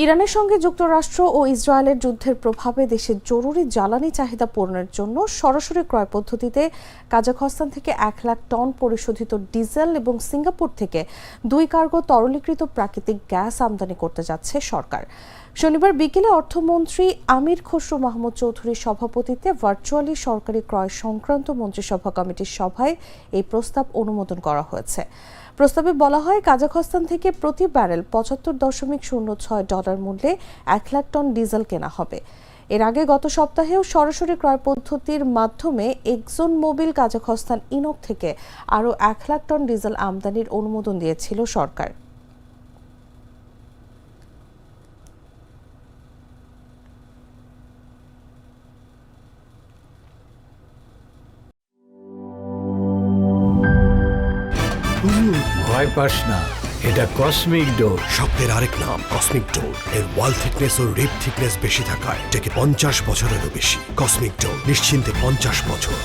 ইরানের সঙ্গে যুক্তরাষ্ট্র ও ইসরায়েলের যুদ্ধের প্রভাবে দেশের জরুরি জ্বালানি চাহিদা পূরণের জন্য সরাসরি ক্রয় পদ্ধতিতে কাজাখস্তান থেকে 1 লাখ টন পরিশোধিত ডিজেল এবং সিঙ্গাপুর থেকে 2 কার্গো তরলীকৃত প্রাকৃতিক গ্যাস আমদানি করতে যাচ্ছে সরকার। শনিবার বিকেলে অর্থমন্ত্রী আমির খসরু মাহমুদ চৌধুরীর সভাপতিত্বে ভার্চুয়ালি সরকারি ক্রয় সংক্রান্ত মন্ত্রিসভা কমিটির সভায় এই প্রস্তাব অনুমোদন করা হয়েছে। প্রস্তাবে বলা হয়, কাজাখস্তান থেকে প্রতি ব্যারেল $75.06 মূল্যে 1 লাখ টন ডিজেল কেনা হবে। এর আগে গত সপ্তাহেও সরাসরি ক্রয় পদ্ধতির মাধ্যমে এক্সন মোবিল কাজাখস্তান ইনক থেকে আরও 1 লাখ টন ডিজেল আমদানির অনুমোদন দিয়েছিল সরকার। ভয় পাস না, এটা কসমিক ডোর। শব্দের আরেক নাম কসমিক ডোর। এর ওয়াল থিকনেস ও রিপ থিকনেস বেশি থাকায় এটাকে 50 বছরেরও বেশি। কসমিক ডোর, নিশ্চিন্তে 50 বছর।